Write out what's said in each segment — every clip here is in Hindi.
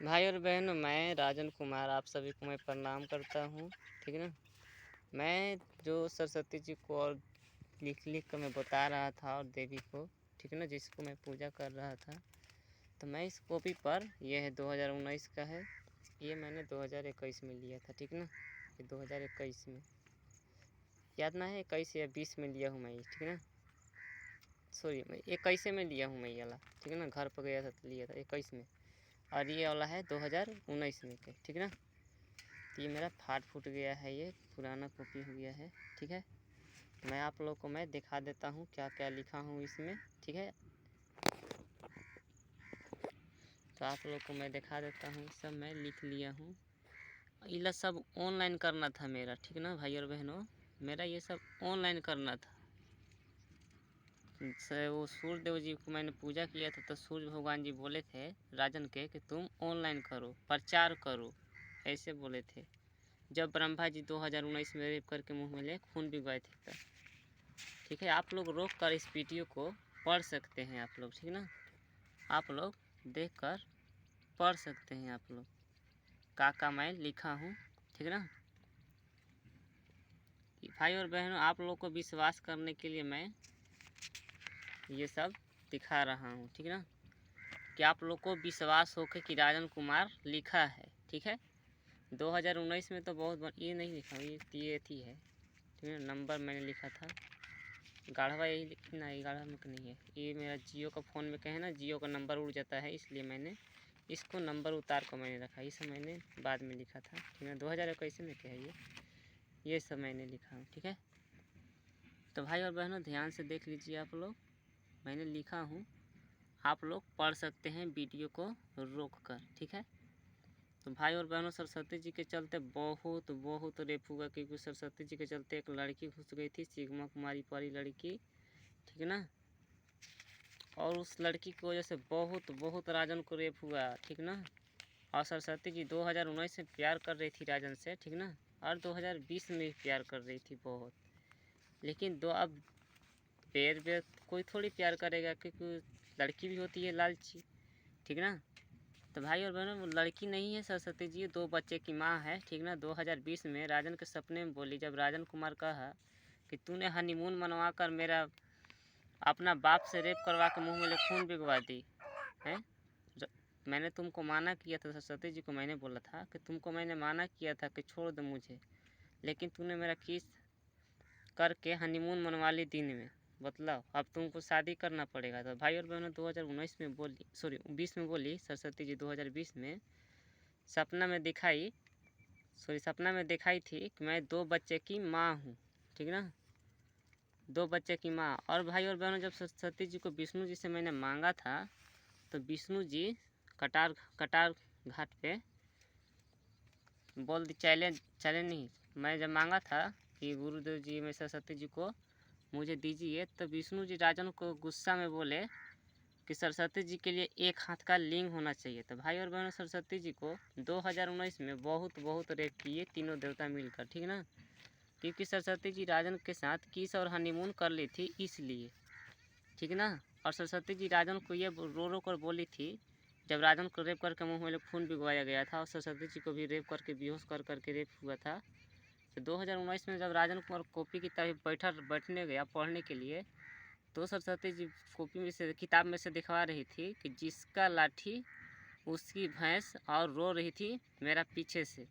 भाई और बहनों, मैं राजन कुमार आप सभी को मैं प्रणाम करता हूँ। ठीक है ना। मैं जो सरस्वती जी को और लिख लिख कर मैं बता रहा था और देवी को, ठीक है ना, जिसको मैं पूजा कर रहा था, तो मैं इस कॉपी पर, यह है 2019 का है, ये मैंने 2021 में लिया था। ठीक है ना, ये 2021 में, याद ना है 21 या 20 में लिया हूँ मैं ये। ठीक है ना, सॉरी, मैं 21 में लिया हूँ मैं ये वाला। ठीक है ना, घर पर गया था तो लिया था 21 में, और ये वाला है 2019 में के। ठीक है ना, तो ये मेरा फाट फूट गया है, ये पुराना कॉपी हो गया है। ठीक है, मैं आप लोगों को मैं दिखा देता हूँ क्या क्या लिखा हूँ इसमें। ठीक है, तो आप लोगों को मैं दिखा देता हूँ, सब मैं लिख लिया हूँ। ये सब ऑनलाइन करना था मेरा। ठीक है ना भाई और बहनों, मेरा ये सब ऑनलाइन करना था। वो सूर्य देव जी को मैंने पूजा किया था, तो सूर्य भगवान जी बोले थे राजन के कि तुम ऑनलाइन करो, प्रचार करो, ऐसे बोले थे। जब ब्रह्मा जी 2019 में रेप करके मुँह में ले खून भी गए थे तब। ठीक है, आप लोग रोक कर इस वीडियो को पढ़ सकते हैं आप लोग। ठीक है ना, आप लोग देख कर पढ़ सकते हैं आप लोग का मैं लिखा हूँ। ठीक है ना भाई और बहनों, आप लोग को विश्वास करने के लिए मैं ये सब दिखा रहा हूँ। ठीक है ना, कि आप लोग को विश्वास हो कि राजन कुमार लिखा है। ठीक है, 2019 में तो बहुत ये नहीं लिखा, ये थी है। ठीक है, नंबर मैंने लिखा था गाढ़वा, यही लिखना है, गाढ़वा में नहीं है। ये मेरा जियो का फ़ोन में कहे ना, जियो का नंबर उड़ जाता है, इसलिए मैंने इसको नंबर उतार कर मैंने रखा। ये सब मैंने बाद में लिखा था। ठीक है, 2021 में क्या है ये सब मैंने लिखा हूँ। ठीक है, तो भाई और बहनों ध्यान से देख लीजिए आप लोग, मैंने लिखा हूँ, आप लोग पढ़ सकते हैं वीडियो को रोक कर। ठीक है, तो भाई और बहनों, सरस्वती जी के चलते बहुत बहुत रेप हुआ, क्योंकि सरस्वती जी के चलते एक लड़की घुस गई थी, सिग्मा कुमारी परी लड़की। ठीक है ना, और उस लड़की की वजह से बहुत बहुत राजन को रेप हुआ। ठीक ना, और सरस्वती जी 2019 में प्यार कर रही थी राजन से। ठीक ना, और 2020 में भी प्यार कर रही थी बहुत। लेकिन अब बेर बेर कोई थोड़ी प्यार करेगा, क्योंकि लड़की भी होती है लालची। ठीक ना, तो भाई और बहनों, वो लड़की नहीं है सरस्वती जी, 2 बच्चे की माँ है। ठीक ना, 2020 में राजन के सपने में बोली, जब राजन कुमार कहा कि तूने हनीमून मनवा कर मेरा अपना बाप से रेप करवा के मुंह में खून बिगवा दी है। मैंने तुमको माना किया था, सरस्वती जी को मैंने बोला था कि तुमको मैंने माना किया था कि छोड़ दो मुझे, लेकिन तूने मेरा किस करके हनीमून मनवा ली दिन में। बतलाओ, अब तुमको शादी करना पड़ेगा। तो भाई और बहनों, 2019 में बोली, सॉरी 20 में बोली सरस्वती जी, 2020 में सपना में दिखाई, सपना में दिखाई थी कि मैं 2 बच्चे की माँ हूँ। ठीक ना, 2 बच्चे की माँ। और भाई और बहनों, जब सरस्वती जी को विष्णु जी से मैंने मांगा था, तो विष्णु जी कटार कटार घाट पे बोल दी, चैलेंज चैलेंज नहीं, मैं जब मांगा था कि गुरुदेव जी मैं सरस्वती जी को मुझे दीजिए, तो विष्णु जी राजन को गुस्सा में बोले कि सरस्वती जी के लिए एक हाथ का लिंग होना चाहिए। तो भाई और बहनों, सरस्वती जी को 2019 में बहुत बहुत रेप किए तीनों देवता मिलकर। ठीक ना, क्योंकि सरस्वती जी राजन के साथ किस और हनीमून कर ली थी इसलिए। ठीक ना, और सरस्वती जी राजन को ये रो रो कर बोली थी, जब राजन को रेप करके मुंह में खून भिगवाया गया था, और सरस्वती जी को भी रेप करके बेहोश कर करके रेप हुआ था। तो 2019 में जब राजन कुमार कॉपी की तरफ बैठने गया पढ़ने के लिए, तो सरस्वती जी कॉपी में से, किताब में से दिखवा रही थी कि जिसका लाठी उसकी भैंस, और रो रही थी मेरा पीछे से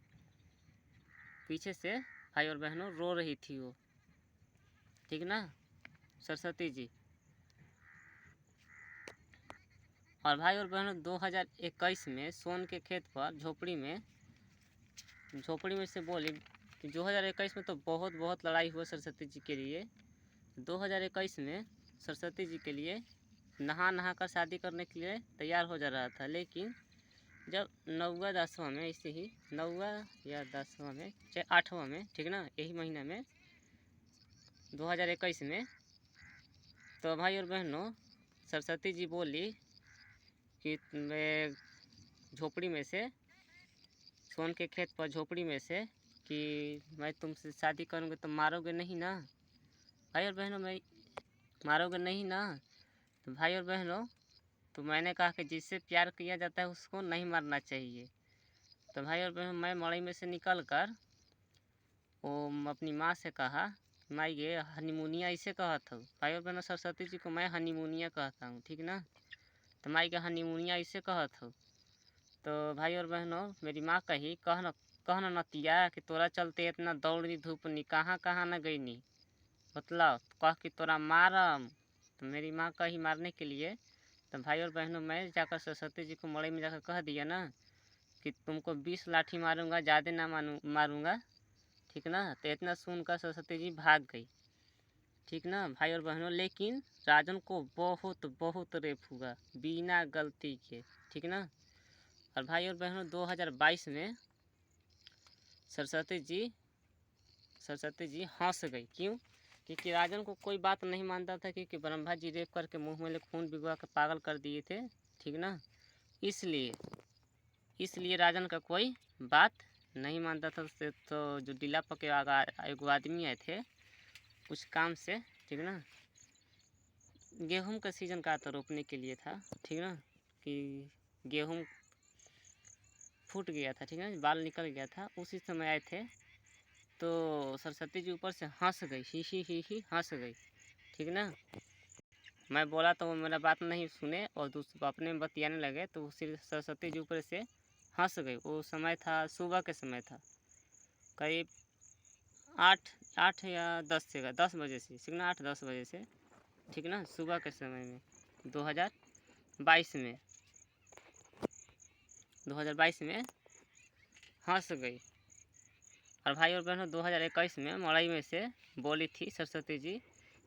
भाई और बहनों रो रही थी वो। ठीक ना, सरस्वती जी। और भाई और बहनों, 2021 में सोन के खेत पर झोपड़ी में से बोली कि 2021 में तो बहुत बहुत लड़ाई हुआ सरस्वती जी के लिए। 2021 में सरस्वती जी के लिए नहा नहा कर शादी करने के लिए तैयार हो जा रहा था, लेकिन जब 9वां 10वां में, ऐसे ही 9वां या 10वां में, चाहे 8वां में, ठीक ना, यही महीना में 2021 में, तो भाई और बहनों सरस्वती जी बोली कि मैं झोपड़ी में से, सोन के खेत पर झोपड़ी में से, कि मैं तुमसे शादी करूँगी तो मारोगे नहीं ना भाई और बहनों, मैं मारोगे नहीं ना। तो भाई और बहनों, तो मैंने कहा कि जिससे प्यार किया जाता है उसको नहीं मारना चाहिए। तो भाई और बहनों, मैं मड़ई में से निकल कर वो अपनी माँ से कहा, माँ ये हनीमूनिया इसे कहत हूँ। भाई और बहनों, सरस्वती जी को मैं हनीमूनिया कहता हूँ, ठीक ना। तो माई के हनीमूनिया इसे कहत हूँ। तो भाई और बहनों, मेरी माँ कही, कहना नतिया कि तोरा चलते इतना दौड़ी धूपनी, कहाँ कहाँ न गईनी, मतलब कह कि तोरा मारम। तो मेरी माँ कही मारने के लिए। तो भाई और बहनों, मैं जाकर सरस्वती जी को मड़ई में जाकर कह दिया ना कि तुमको 20 लाठी मारूंगा, ज़्यादा ना मारूंगा, ठीक ना। तो इतना सुनकर सरस्वती जी भाग गई, ठीक ना भाई और बहनों। लेकिन राजन को बहुत बहुत रेप हुआ बिना गलती के, ठीक ना। और भाई और बहनों, 2022 में सरस्वती जी हंस गई। क्यों? क्योंकि राजन को कोई बात नहीं मानता था, क्योंकि ब्रह्मा जी रेप करके मुंह में खून भिगवा के पागल कर दिए थे, ठीक ना। इसलिए राजन का कोई बात नहीं मानता था। उससे तो जो डीला पके एगो आदमी आए थे कुछ काम से, ठीक ना। गेहूं का सीजन का था, रोपने के लिए था, ठीक ना। कि गेहूं फूट गया था, ठीक है, बाल निकल गया था, उसी समय आए थे। तो सरस्वती जी ऊपर से हंस गई, ही हंस गई, ठीक ना। मैं बोला तो वो मेरा बात नहीं सुने और अपने में बतियाने लगे। तो सरस्वती जी ऊपर से हंस गई। वो समय था, सुबह के समय था, करीब 8 या 10 बजे से, ठीक ना, 8-10 बजे से, ठीक ना, सुबह के समय में 2022 में हंस गई। और भाई और बहनों, 2021 में मड़ई में से बोली थी सरस्वती जी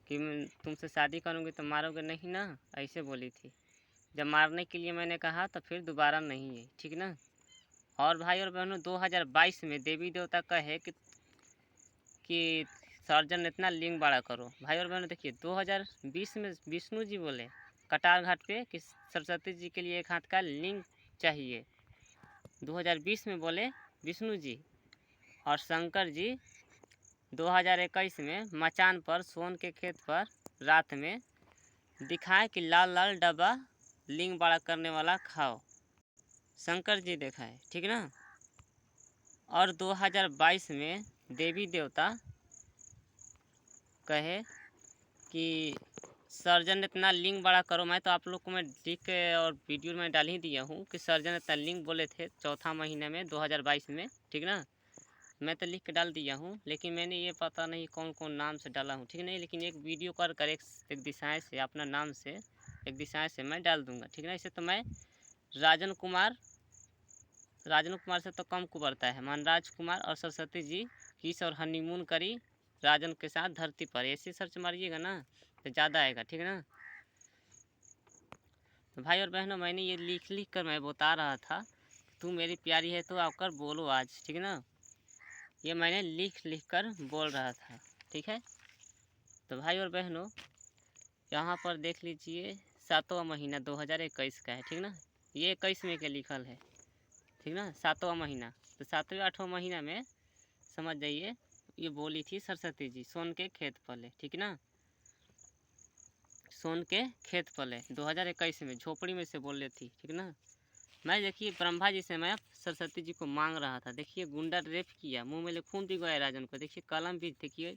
कि मैं तुमसे शादी करूँगी तो मारोगे नहीं ना, ऐसे बोली थी। जब मारने के लिए मैंने कहा तो फिर दोबारा नहीं है, ठीक ना। और भाई और बहनों, 2022 में देवी देवता कहे कि सर्जन इतना लिंग बड़ा करो। भाई और बहनों देखिए, 2020 में विष्णु जी बोले कटार घाट पे कि सरस्वती जी के लिए एक हाथ का लिंग चाहिए। 2020 में बोले विष्णु जी। और शंकर जी 2021 में मचान पर सोन के खेत पर रात में दिखाए कि लाल लाल डब्बा लिंग बड़ा करने वाला खाओ, शंकर जी दिखाए, ठीक ना। और 2022 में देवी देवता कहे कि सर्जन इतना लिंग बड़ा करो। मैं तो आप लोग को मैं लिख के और वीडियो में डाल ही दिया हूँ कि सर्जन इतना लिंग बोले थे चौथा महीने में 2022 में, ठीक ना। मैं तो लिख के डाल दिया हूँ, लेकिन मैंने ये पता नहीं कौन कौन नाम से डाला हूँ, ठीक नहीं। लेकिन एक वीडियो कर एक दिशाएँ से अपना नाम से एक दिशाएँ से मैं डाल दूँगा, ठीक ना। इसे तो मैं राजन कुमार से तो कम कुबरता है, मनराज कुमार और सरस्वती जी किस और हनीमून करी राजन के साथ धरती पर, ऐसे सर्च मारिएगा ना तो ज़्यादा आएगा, ठीक है ना। तो भाई और बहनों, मैंने ये लिख कर मैं बता रहा था तू मेरी प्यारी है तो आकर बोलो आज, ठीक है ना। ये मैंने लिख कर बोल रहा था, ठीक है। तो भाई और बहनों, यहाँ पर देख लीजिए 7वां महीना 2021 का है, ठीक ना। ये 21 में क्या लिखल है, ठीक ना, 7वां महीना। तो 7वें-8वां महीना में समझ जाइए ये बोली थी सरस्वती जी, सोन के खेत पले, ठीक ना, सोन के खेत पले 2021 में झोपड़ी में से बोल रही थी, ठीक ना। मैं देखिए ब्रह्मा जी से मैं सरस्वती जी को मांग रहा था। देखिए गुंडा रेप किया, मुंह में खून भिगवाया राजन को। देखिए कलम भी देखिए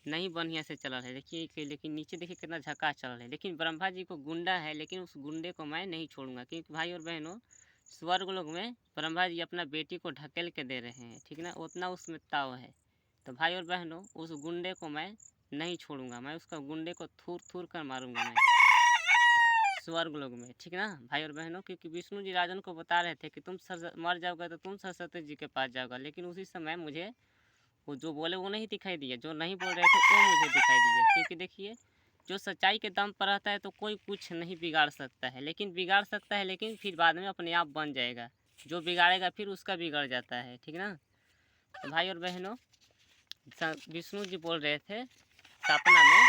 नहीं बढ़िया से चल रहा है, देखिए। लेकिन नीचे देखिए कितना झकास चल रहा है। लेकिन ब्रह्मा जी को गुंडा है, लेकिन उस गुंडे को मैं नहीं छोड़ूंगा, क्योंकि भाई और बहनों, स्वर्ग लोक में ब्रह्मा जी अपना बेटी को ढकेल के दे रहे हैं, ठीक ना, उतना उसमें ताव है। तो भाई और बहनों, उस गुंडे को मैं नहीं छोड़ूंगा, मैं उसका गुंडे को थूर थूर कर मारूंगा मैं स्वर्ग लोक में, ठीक ना भाई और बहनों। क्योंकि विष्णु जी राजन को बता रहे थे कि तुम मर जाओगे तो तुम सरस्वती जी के पास जाओगा, लेकिन उसी समय मुझे वो जो बोले वो नहीं दिखाई दिया, जो नहीं बोल रहे थे वो मुझे दिखाई दिया। क्योंकि देखिए जो सच्चाई के दम पर रहता है तो कोई कुछ नहीं बिगाड़ सकता है, लेकिन फिर बाद में अपने आप बन जाएगा। जो बिगाड़ेगा फिर उसका बिगड़ जाता है, ठीक ना। तो भाई और बहनों, विष्णु जी बोल रहे थे सपना में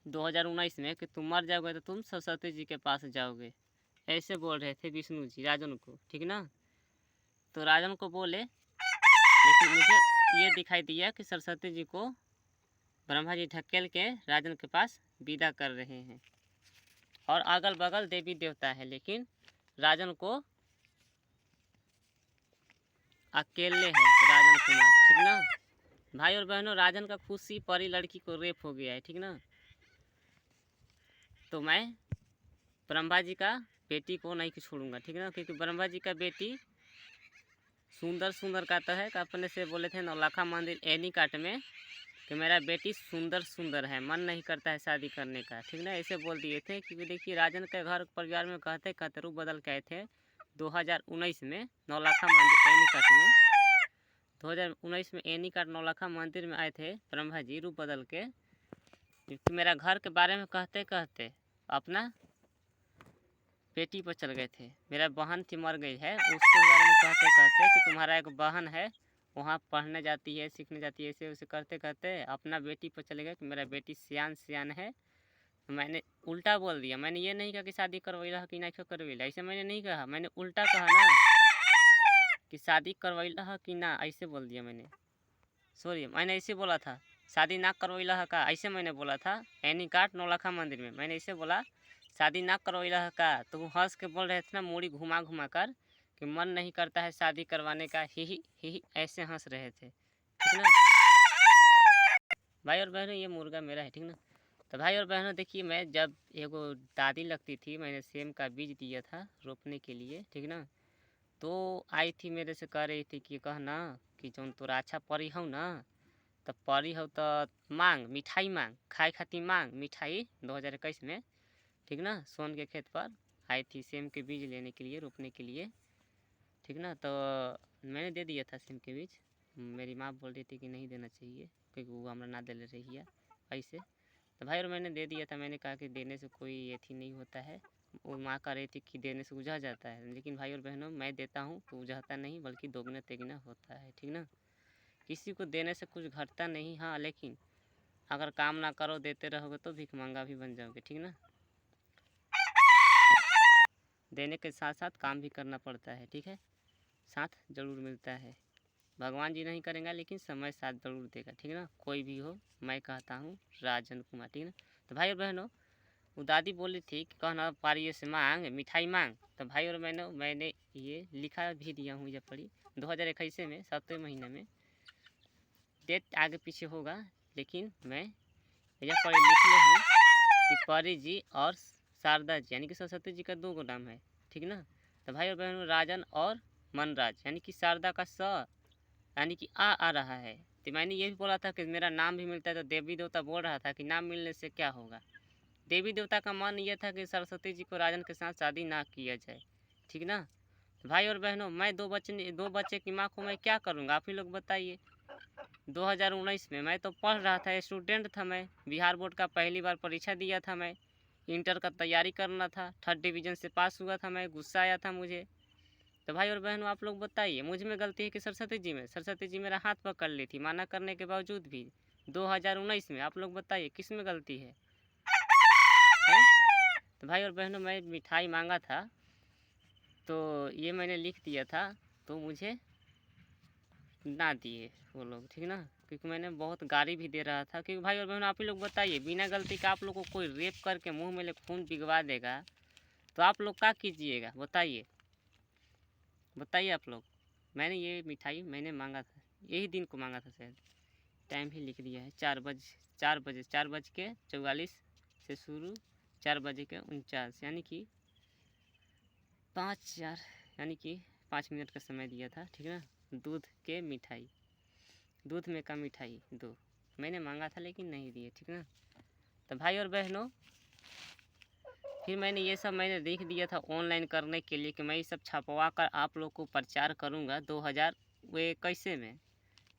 2019 में कि तुम मर जाओगे तो तुम सरस्वती जी के पास जाओगे, ऐसे बोल रहे थे विष्णु जी राजन को, ठीक ना। तो राजन को बोले, लेकिन मुझे ये दिखाई दिया कि सरस्वती जी को ब्रह्मा जी ढकेल के राजन के पास विदा कर रहे हैं। और अगल बगल देवी देवता है, लेकिन राजन को अकेले है राजन कुमार, ठीक ना भाई और बहनों। राजन का खुशी परी लड़की को रेप हो गया है, ठीक ना। तो मैं ब्रह्मा जी का बेटी को नहीं छोड़ूंगा, ठीक ना, क्योंकि ब्रह्मा जी का बेटी सुंदर सुंदर कहता है कि अपने से बोले थे नौलखा मंदिर एनी काट में कि मेरा बेटी सुंदर सुंदर है, मन नहीं करता है शादी करने का, ठीक ना, ऐसे बोल दिए थे। क्योंकि देखिए राजन के घर परिवार में कहते रूप बदल के आए थे 2019 में नौलखा मंदिर एनी काट में। 2019 में एनी काट नौलखा मंदिर में आए थे ब्रह्मा जी रूप बदल के, क्योंकि मेरा घर के बारे में कहते कहते अपना बेटी पर चल गए थे। मेरा बहन थी मर गई है, उसके बारे में कहते कहते कि तुम्हारा एक बहन है वहाँ पढ़ने जाती है सीखने जाती है, ऐसे उसे करते कहते अपना बेटी पर चले गए कि मेरा बेटी सियान सियान है। तो मैंने उल्टा बोल दिया, मैंने ये नहीं कहा कि शादी करवैला कि नहीं करवैला, ऐसे मैंने नहीं कहा, मैंने उल्टा कहा ना कि शादी करवैला कि ना, ऐसे बोल दिया मैंने। सॉरी, मैंने ऐसे बोला था शादी ना करवैला का, ऐसे मैंने बोला था एनी काट नौलखा मंदिर में, मैंने ऐसे बोला शादी ना करवैला का। तो वो हंस के बोल रहे थे ना मूड़ी घुमा घुमा कर कि मन नहीं करता है शादी करवाने का, ही ऐसे हंस रहे थे, ठीक ना भाई और बहनों। ये मुर्गा मेरा है, ठीक ना। तो भाई और बहनों देखिए, मैं जब एगो दादी लगती थी, मैंने सेम का बीज दिया था रोपने के लिए, ठीक ना। तो आई थी मेरे से कह रही थी कि कहना कि जौन तोरा अच्छा परी हो ना, तो परी हो तो मांग मिठाई, मांग खाए खाती मांग मिठाई 2021 में, ठीक ना। सोन के खेत पर आई थी सेम के बीज लेने के लिए रोपने के लिए, ठीक ना। तो मैंने दे दिया था सेम के बीज। मेरी माँ बोल रही थी कि नहीं देना चाहिए क्योंकि वो हमारा ना दे रही है ऐसे। तो भाई और मैंने दे दिया था, मैंने कहा कि देने से कोई एथी नहीं होता है। वो माँ कह रही थी कि देने से उजह जाता है, लेकिन भाई और बहनों मैं देता हूँ तो उजहता नहीं बल्कि दोगुना तेगुना होता है, ठीक ना। किसी को देने से कुछ घटता नहीं, हाँ, लेकिन अगर काम ना करो देते रहोगे तो भिखमंगा भी बन जाओगे, ठीक ना। देने के साथ साथ काम भी करना पड़ता है, ठीक है, साथ जरूर मिलता है। भगवान जी नहीं करेंगे लेकिन समय साथ जरूर देगा, ठीक है ना। कोई भी हो, मैं कहता हूँ राजन कुमार, ठीक है ना। तो भाई और बहनों वो दादी बोली थी कि कहना पारियों से मांग मिठाई मांग। तो भाई और मैंने ये लिखा भी दिया हूँ, जब पढ़ी 2021 में 7वें महीने में, डेट आगे पीछे होगा, लेकिन मैं यह पढ़े लिख ले हूँ कि परी जी और शारदा जी यानी कि सरस्वती जी का 2 नाम है, ठीक ना। तो भाई और बहनों राजन और मनराज यानी कि शारदा का स यानी कि आ रहा है। तो मैंने ये भी बोला था कि मेरा नाम भी मिलता है, तो देवी देवता बोल रहा था कि नाम मिलने से क्या होगा। देवी देवता का मन ये था कि सरस्वती जी को राजन के साथ शादी ना किया जाए, ठीक ना। भाई और बहनों मैं 2 बच्चे की माँ को मैं क्या करूँगा, आप ही लोग बताइए। 2019 में मैं तो पढ़ रहा था, स्टूडेंट था मैं, बिहार बोर्ड का पहली बार परीक्षा दिया था मैं, इंटर का तैयारी करना था, 3rd डिवीज़न से पास हुआ था मैं, गुस्सा आया था मुझे। तो भाई और बहनों आप लोग बताइए मुझ में गलती है कि सरस्वती जी में? सरस्वती जी मेरा हाथ पकड़ ली थी माना करने के बावजूद भी 2019 में, आप लोग बताइए किस में गलती है? तो भाई और बहनों मैं मिठाई मांगा था तो ये मैंने लिख दिया था, तो मुझे ना दिए वो लोग, ठीक ना, क्योंकि मैंने बहुत गाली भी दे रहा था। क्योंकि भाई और बहनों आप ही लोग बताइए बिना गलती का आप लोग को कोई रेप करके मुंह में ले खून पिघवा देगा तो आप लोग क्या कीजिएगा, बताइए बताइए आप लोग। मैंने ये मिठाई मैंने मांगा था, यही दिन को मांगा था शायद, टाइम भी लिख दिया है 4:44 से शुरू, 4:49 यानी कि 5:04 यानी कि 5 मिनट का समय दिया था, ठीक है ना। दूध के मिठाई, दूध में का मिठाई 2 मैंने मांगा था लेकिन नहीं दिए, ठीक है ना। तो भाई और बहनों फिर मैंने ये सब मैंने लिख दिया था ऑनलाइन करने के लिए कि मैं ये सब छपवा कर आप लोग को प्रचार करूँगा 2021 में,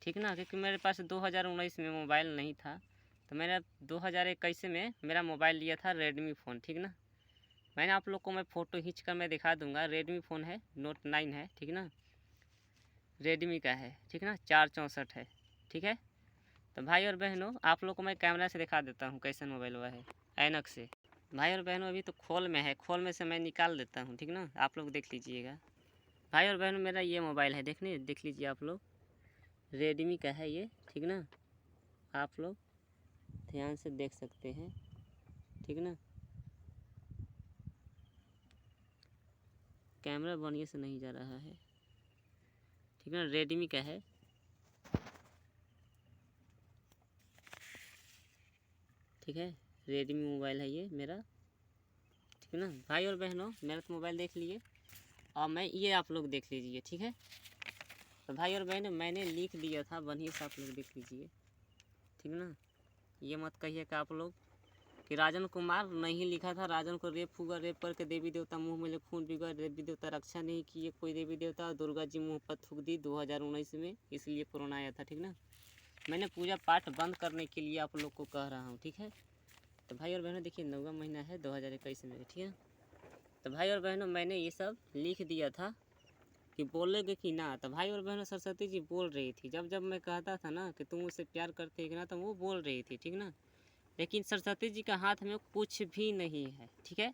ठीक ना, क्योंकि मेरे पास 2019 में मोबाइल नहीं था। तो मैंने 2021 में मेरा मोबाइल लिया था रेडमी फ़ोन, ठीक ना। मैंने आप लोग को मैं फ़ोटो खींच कर मैं दिखा दूँगा, रेडमी फ़ोन है, Note 9 है, ठीक ना, रेडमी का है, ठीक ना, 464 है, ठीक है। तो भाई और बहनों आप लोग को मैं कैमरा से दिखा देता हूँ कैसा मोबाइल हुआ है, ऐनक से। भाई और बहनों अभी तो खोल में है, खोल में से मैं निकाल देता हूँ, ठीक ना, आप लोग देख लीजिएगा। भाई और बहनों मेरा ये मोबाइल है, देख लीजिए आप लोग, रेडमी का है ये, ठीक ना, आप लोग ध्यान से देख सकते हैं, ठीक ना। कैमरा बढ़िया से नहीं जा रहा है, ठीक है ना। रेडमी का है, ठीक है, रेडमी मोबाइल है ये मेरा, ठीक है ना। भाई और बहनों, मेरा तो मोबाइल देख लिए और मैं ये आप लोग देख लीजिए, ठीक है। तो भाई और बहनों, मैंने लिख दिया था बढ़िया से, आप लोग देख लीजिए, ठीक है ना। ये मत कहिए कि आप लोग कि राजन कुमार नहीं लिखा था, राजन को रेप हुआ, रेप करके देवी देवता मुंह में ले खून पी गए, देवी देवता रक्षा नहीं किए, कोई देवी देवता, दुर्गा जी मुंह पर थूक दी 2019 में, इसलिए कोरोना आया था, ठीक ना। मैंने पूजा पाठ बंद करने के लिए आप लोग को कह रहा हूँ, ठीक है। तो भाई और बहनों देखिए, 9वां महीना है 2021 में, ठीक है। तो भाई और बहनों, मैंने ये सब लिख दिया था कि बोलेगे कि ना। तो भाई और बहनों, सरस्वती जी बोल रही थी, जब जब मैं कहता था ना कि तुम उससे प्यार करते हो कि ना, तो वो बोल रही थी, ठीक ना। लेकिन सरस्वती जी का हाथ में कुछ भी नहीं है, ठीक है।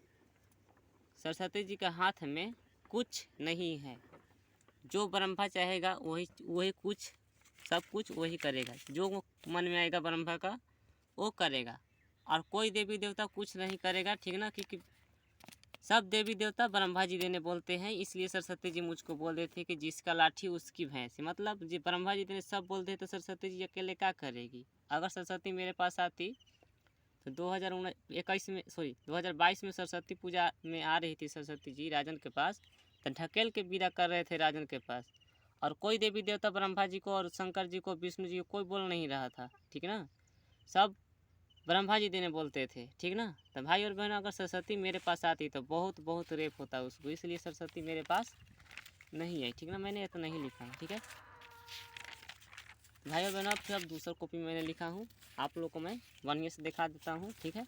सरस्वती जी का हाथ में कुछ नहीं है। जो ब्रह्मा चाहेगा वही वही कुछ, सब कुछ वही करेगा, जो मन में आएगा ब्रह्मा का वो करेगा, और कोई देवी देवता कुछ नहीं करेगा, ठीक ना। क्योंकि सब देवी देवता ब्रह्मा जी देने बोलते हैं, इसलिए सरस्वती जी मुझको बोल रहे थे कि जिसका लाठी उसकी भैंस, मतलब जी ब्रह्मा जी देने सब बोलते हैं, तो सरस्वती जी अकेले क्या करेगी। अगर सरस्वती मेरे पास आती तो 2021 में, सॉरी 2022 में सरस्वती पूजा में आ रही थी सरस्वती जी राजन के पास, तो ढकेल के विदा कर रहे थे राजन के पास, और कोई देवी देवता ब्रह्मा जी को और शंकर जी को, विष्णु जी को कोई बोल नहीं रहा था, ठीक ना। सब ब्रह्मा जी देने बोलते थे, ठीक ना। तो भाई और बहन, अगर सरस्वती मेरे पास आती तो बहुत बहुत रेप होता उसको, इसलिए सरस्वती मेरे पास नहीं है, ठीक ना। मैंने ये तो नहीं लिखा है, ठीक है। भाई और बहनों, फिर अब दूसरा कॉपी मैंने लिखा हूँ, आप लोग को मैं बढ़िया से दिखा देता हूँ, ठीक है।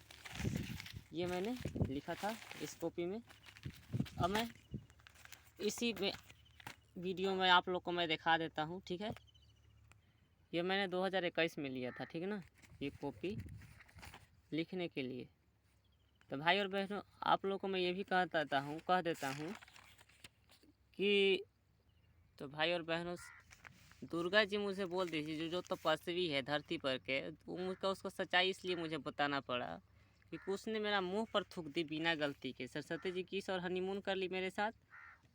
ये मैंने लिखा था इस कॉपी में, अब मैं इसी में वीडियो में आप लोग को मैं दिखा देता हूँ, ठीक है। ये मैंने 2021 में लिया था, ठीक है ना, ये कॉपी लिखने के लिए। तो भाई और बहनों, आप लोग को मैं ये भी कह देता हूँ कि, तो भाई और बहनों, दुर्गा जी मुझे बोल दी थी, जो तपस्वी है धरती पर के, उसको सच्चाई इसलिए मुझे बताना पड़ा क्योंकि उसने मेरा मुंह पर थूक दी बिना गलती के। सरस्वती जी किस और हनीमून कर ली मेरे साथ,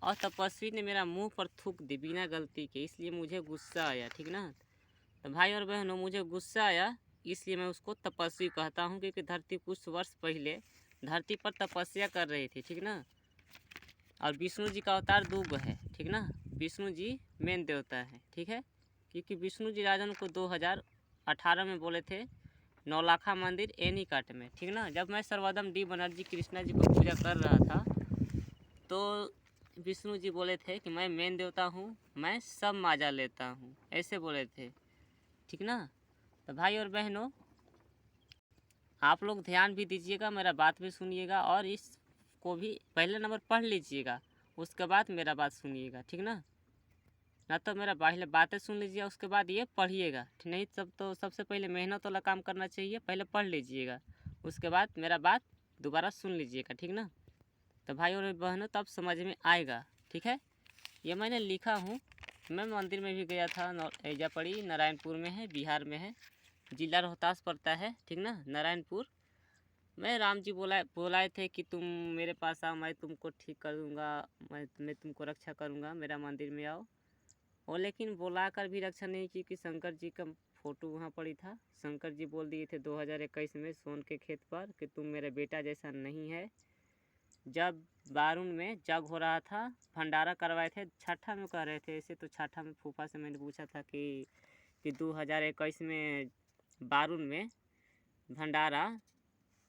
और तपस्वी ने मेरा मुंह पर थूक दी बिना गलती के, इसलिए मुझे गुस्सा आया, ठीक ना। तो भाई और बहनों, मुझे गुस्सा आया, इसलिए मैं उसको तपस्वी कहता हूँ, क्योंकि धरती कुछ वर्ष पहले धरती पर तपस्या कर रही थी, ठीक ना। और विष्णु जी का अवतार दूब है, ठीक ना। विष्णु जी मेन देवता है, ठीक है। क्योंकि विष्णु जी राजन को 2018 में बोले थे नौलाखा मंदिर एनीकट में, ठीक ना। जब मैं सर्वोदम डी बनर्जी कृष्णा जी को पूजा कर रहा था, तो विष्णु जी बोले थे कि मैं मेन देवता हूँ, मैं सब माजा लेता हूँ, ऐसे बोले थे, ठीक ना। तो भाई और बहनों, आप लोग ध्यान भी दीजिएगा, मेरा बात भी सुनिएगा, और इसको भी पहले नंबर पढ़ लीजिएगा, उसके बाद मेरा बात सुनिएगा, ठीक ना। ना तो मेरा पहले बातें सुन लीजिए, उसके बाद ये पढ़िएगा, ठीक नहीं। सब तो सबसे पहले मेहनत वाला काम करना चाहिए, पहले पढ़ लीजिएगा, उसके बाद मेरा बात दोबारा सुन लीजिएगा, ठीक ना। तो भाई और बहनों, तब समझ में आएगा, ठीक है। ये मैंने लिखा हूँ, मैं मंदिर में भी गया था, एजापड़ी नारायणपुर में है, बिहार में है, जिला रोहतास पड़ता है, ठीक ना, नारायणपुर। मैं राम जी बोलाए थे कि तुम मेरे पास आओ, मैं तुमको ठीक कर दूँगा, मैं तुमको रक्षा करूँगा, मेरा मंदिर में आओ। और लेकिन बुला कर भी रक्षा नहीं की कि शंकर जी का फ़ोटो वहाँ पड़ी था। शंकर जी बोल दिए थे 2021 में सोन के खेत पर कि तुम मेरे बेटा जैसा नहीं है। जब बारून में जग हो रहा था, भंडारा करवाए थे, छठा में कह रहे थे, ऐसे तो छठा में फूफा से मैंने पूछा था कि 2021 में बारून में भंडारा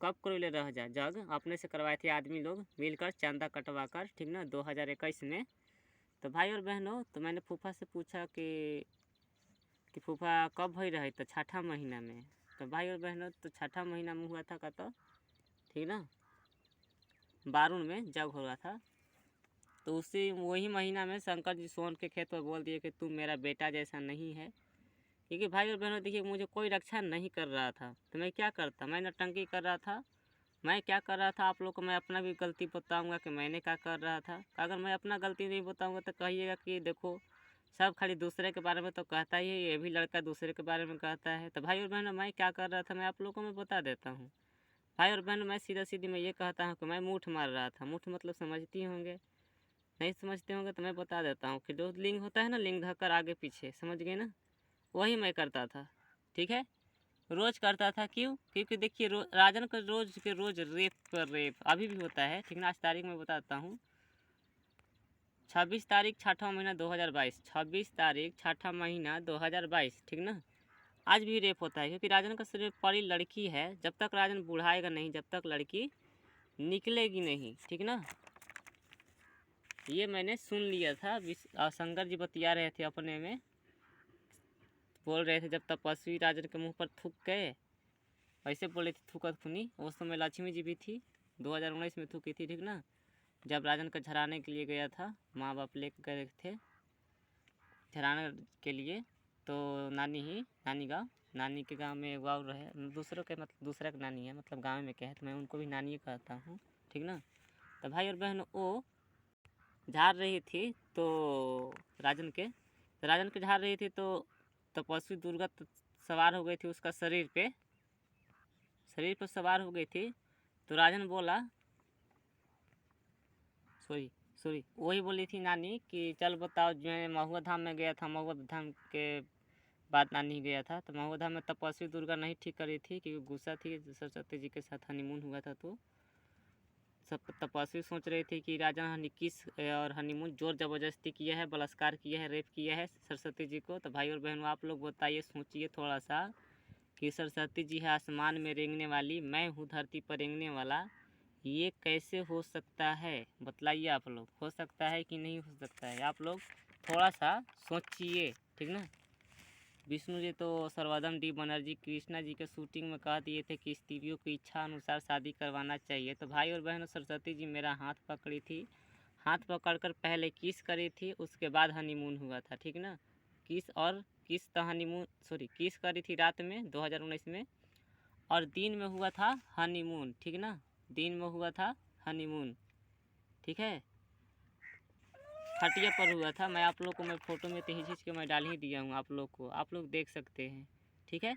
कब करवले रह जा, जग अपने से करवाए थे आदमी लोग मिलकर चंदा कटवा कर, ठीक ना, 2021 में। तो भाई और बहनों, तो मैंने फूफा से पूछा कि फूफा कब भई रहे, तो छठा महीना में। तो भाई और बहनों, तो छठा महीना में हुआ था का, तो ठीक ना, बारून में जग हो रहा था। तो उसी वही महीना में शंकर जी सोन के खेत पर बोल दिए कि तुम मेरा बेटा जैसा नहीं है। क्योंकि भाई और बहनों देखिए, मुझे कोई रक्षा नहीं कर रहा था, तो मैं क्या करता, मैं नौटंकी कर रहा था। मैं क्या कर रहा था, आप लोग को मैं अपना भी गलती बताऊंगा कि मैंने क्या कर रहा था। अगर मैं अपना गलती नहीं बताऊंगा तो कहिएगा कि देखो सब खाली दूसरे के बारे में तो कहता ही है, ये भी लड़का दूसरे के बारे में कहता है। तो भाई और बहनों, मैं क्या कर रहा था, मैं आप लोगों को मैं बता देता हूँ। भाई और बहनों, मैं सीधा सीधी मैं ये कहता हूँ कि मैं मूठ मार रहा था। मूठ मतलब समझती होंगे, नहीं समझते होंगे तो मैं बता देता हूँ कि जो लिंग होता है ना, लिंग धक्कर आगे पीछे, समझ गए ना, वही मैं करता था। ठीक है, रोज करता था। क्यों? क्योंकि देखिए राजन का रोज के रोज रेप पर रेप अभी भी होता है। ठीक ना, आज तारीख मैं बताता हूँ, 26 तारीख छठा महीना 2022, 26 तारीख छठा महीना 2022। ठीक ना, आज भी रेप होता है, क्योंकि राजन का सिर्फ पड़ी लड़की है। जब तक राजन बुढ़ाएगा नहीं, जब तक लड़की निकलेगी नहीं। ठीक ना, ये मैंने सुन लिया था। शंकर जी बतिया रहे थे अपने में, बोल रहे थे जब तपस्वी राजन के मुंह पर थूक गए, ऐसे बोले थे थूकत खुनी। उस समय लक्ष्मी जी भी थी, 2019 में थूकी थी। ठीक ना, जब राजन का झराने के लिए गया था, माँ बाप ले गए थे झराने के लिए, तो नानी के गांव में गाँव रहे, दूसरों के मतलब दूसरा के नानी है, मतलब गांव में क्या है, तो मैं उनको भी नानी कहता हूँ। ठीक ना, तो भाई और बहन वो झाड़ रही थी, तो राजन के झाड़ रही थी, तो तपस्वी दुर्गा सवार हो गई थी उसका शरीर पर सवार हो गई थी। तो राजन बोला, सॉरी वही बोली थी नानी कि चल बताओ, जो मैं महुआ धाम में गया था, महुआ धाम के बाद नानी गया था, तो महुआ धाम में तपस्वी दुर्गा नहीं ठीक करी थी, क्योंकि गुस्सा थी सरस्वती जी के साथ हनीमून हुआ था। तो सब तपस्वी सोच रही थी कि राजा किस और हनीमून जोर ज़बरदस्ती किया है, बलात्कार किया है, रेप किया है सरस्वती जी को। तो भाई और बहनों आप लोग बताइए, सोचिए थोड़ा सा कि सरस्वती जी है आसमान में रेंगने वाली, मैं हूँ धरती पर रेंगने वाला, ये कैसे हो सकता है? बतलाइए आप लोग, हो सकता है कि नहीं हो सकता है? आप लोग थोड़ा सा सोचिए। ठीक ना, विष्णु जी तो सर्वोत्तम डी बनर्जी कृष्णा जी के शूटिंग में कह दिए थे कि स्त्रियों की इच्छा अनुसार शादी करवाना चाहिए। तो भाई और बहनों, सरस्वती जी मेरा हाथ पकड़ी थी, हाथ पकड़कर पहले किस करी थी, उसके बाद हनीमून हुआ था। ठीक ना, किस तो हनीमून किस करी थी रात में 2019 में, और दिन में हुआ था हनीमून। ठीक ना, दिन में हुआ था हनीमून। ठीक है, खटिया पर हुआ था। मैं आप लोग को मैं फ़ोटो में तो खींच के मैं डाल ही दिया हूँ आप लोग को, आप लोग देख सकते हैं। ठीक है,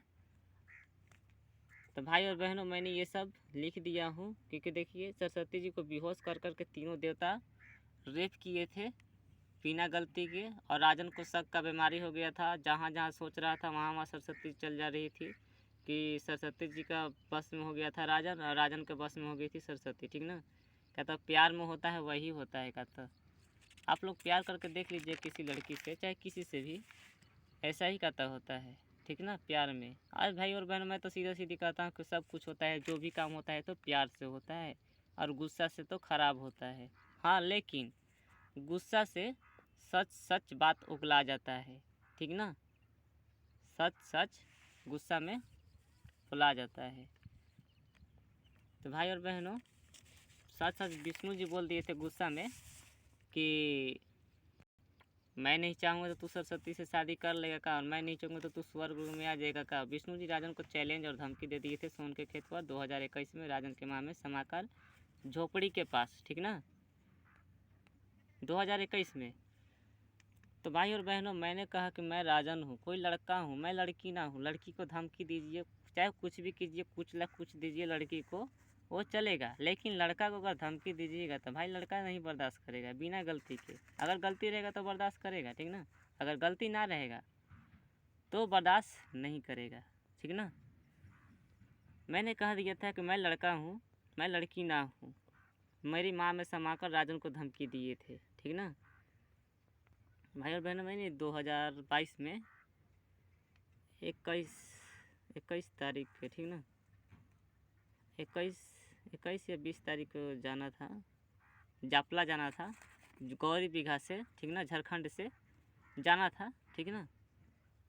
तो भाई और बहनों मैंने ये सब लिख दिया हूँ, क्योंकि देखिए सरस्वती जी को बेहोश कर के तीनों देवता रेप किए थे बिना गलती के, और राजन को शक का बीमारी हो गया था। जहाँ जहाँ सोच रहा था वहाँ वहाँ सरस्वती चल जा रही थी, कि सरस्वती जी का बस में हो गया था राजन, और राजन के बस में हो गई थी सरस्वती। ठीक ना, कहता प्यार में होता है वही होता है। कहता आप लोग प्यार करके देख लीजिए किसी लड़की से, चाहे किसी से भी, ऐसा ही कहता होता है। ठीक ना, प्यार में। आज भाई और बहन मैं तो सीधा सीधी कहता हूँ कि सब कुछ होता है, जो भी काम होता है तो प्यार से होता है, और गुस्सा से तो ख़राब होता है। हाँ, लेकिन गुस्सा से सच सच बात उगला जाता है। ठीक ना, सच सच गुस्सा में उगला जाता है। तो भाई और बहनों, सच सच विष्णु जी बोल दिए थे गुस्सा में कि मैं नहीं चाहूँगा तो तू सरस्वती से शादी कर लेगा का, और मैं नहीं चाहूँगा तो तू स्वर्ग में आ जाएगा का। विष्णु जी राजन को चैलेंज और धमकी दे दिए थे सोन के खेत पर 2021 में, राजन के माँ में समाकर झोपड़ी के पास। ठीक ना, 2021 में। तो भाई और बहनों मैंने कहा कि मैं राजन हूँ, कोई लड़का हूँ, मैं लड़की ना हूँ। लड़की को धमकी दीजिए, चाहे कुछ भी कीजिए, कुछ दीजिए लड़की को, वो चलेगा, लेकिन लड़का को अगर धमकी दीजिएगा तो भाई लड़का नहीं बर्दाश्त करेगा बिना गलती के। अगर गलती रहेगा तो बर्दाश्त करेगा। ठीक ना, अगर गलती ना रहेगा तो बर्दाश्त नहीं करेगा। ठीक ना, मैंने कह दिया था कि मैं लड़का हूँ, मैं लड़की ना हूँ। मेरी माँ में समाकर राजन को धमकी दिए थे। ठीक ना, भाई और बहनों मैंने 2022 में 21 तारीख के, ठीक ना, 21 या 20 तारीख को जाना था, जापला जाना था, गौरी बिघा से। ठीक ना, झारखंड से जाना था। ठीक ना,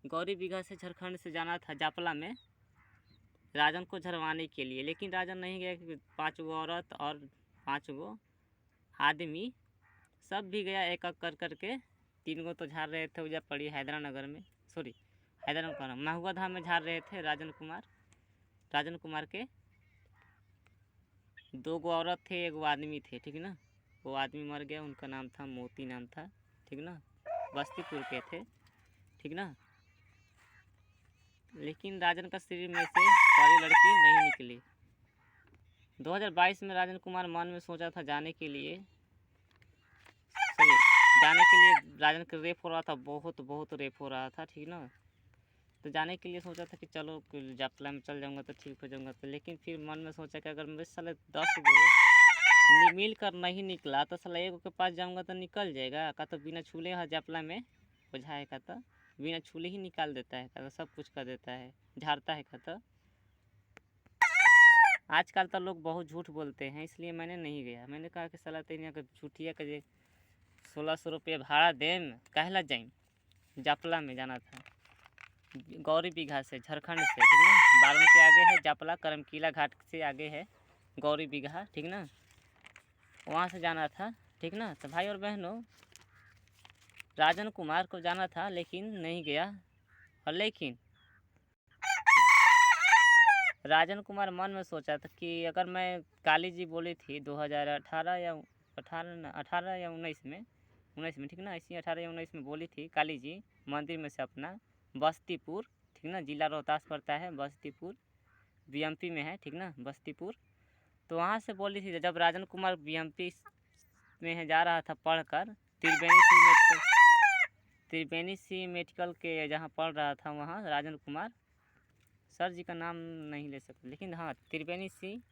गौरी बिघा से झारखंड से जाना था जापला में राजन को झरवाने के लिए, लेकिन राजन नहीं गया, क्योंकि 5 गो औरत और 5 गो आदमी सब भी गया एक एक कर करके। 3 गो तो झाड़ रहे थे उजा पड़ी हैदरानगर में, हैदरानगर महुआ धाम में झाड़ रहे थे राजन कुमार के 2 गो औरत थे, 1 गो आदमी थे। ठीक ना, वो आदमी मर गया, उनका नाम था मोती नाम था। ठीक ना, बस्तीपुर के थे। ठीक ना, लेकिन राजन का शरीर में से सारी लड़की नहीं निकली। 2022 में राजन कुमार मन में सोचा था जाने के लिए, जाने के लिए राजन का रेप हो रहा था, बहुत बहुत रेप हो रहा था, ठीक ना। तो जाने के लिए सोचा था कि चलो जापला में चल जाऊँगा तो ठीक हो जाऊँगा, तो लेकिन फिर मन में सोचा कि अगर मेरे साले 10 गो मिल कर नहीं निकला तो साला एक के पास जाऊँगा तो निकल जाएगा का, तो बिना छूले यहाँ जापला में बुझाए का, तो बिना छूले ही निकाल देता है का, तो सब कुछ कर देता है, झाड़ता है का। तो आजकल तो लोग बहुत झूठ बोलते हैं, इसलिए मैंने नहीं गया। मैंने कहा कि साला तेरी अगर झूठिया का 1600 रुपये भाड़ा दें कहला जाइन। जापला में जाना था, गौरी बिघा से, झारखंड से, ठीक ना। बारून के आगे है जापला, करमकीला घाट से आगे है गौरी बिघा, ठीक ना। वहाँ से जाना था, ठीक ना। तो भाई और बहनों, राजन कुमार को जाना था लेकिन नहीं गया। और लेकिन राजन कुमार मन में सोचा था कि अगर मैं, काली जी बोली थी 2018 या 18 या 19 में, ठीक ना, इसी 18 या 19 में बोली थी काली जी मंदिर में से अपना, बस्तीपुर, ठीक ना, जिला रोहतास पड़ता है, बस्तीपुर बीएमपी में है, ठीक ना, बस्तीपुर। तो वहाँ से बोली थी जब राजन कुमार बीएमपी में जा रहा था पढ़कर, त्रिवेणी सी मेडिकल के जहाँ पढ़ रहा था, वहाँ राजन कुमार, सर जी का नाम नहीं ले सकते लेकिन हाँ त्रिवेणी सी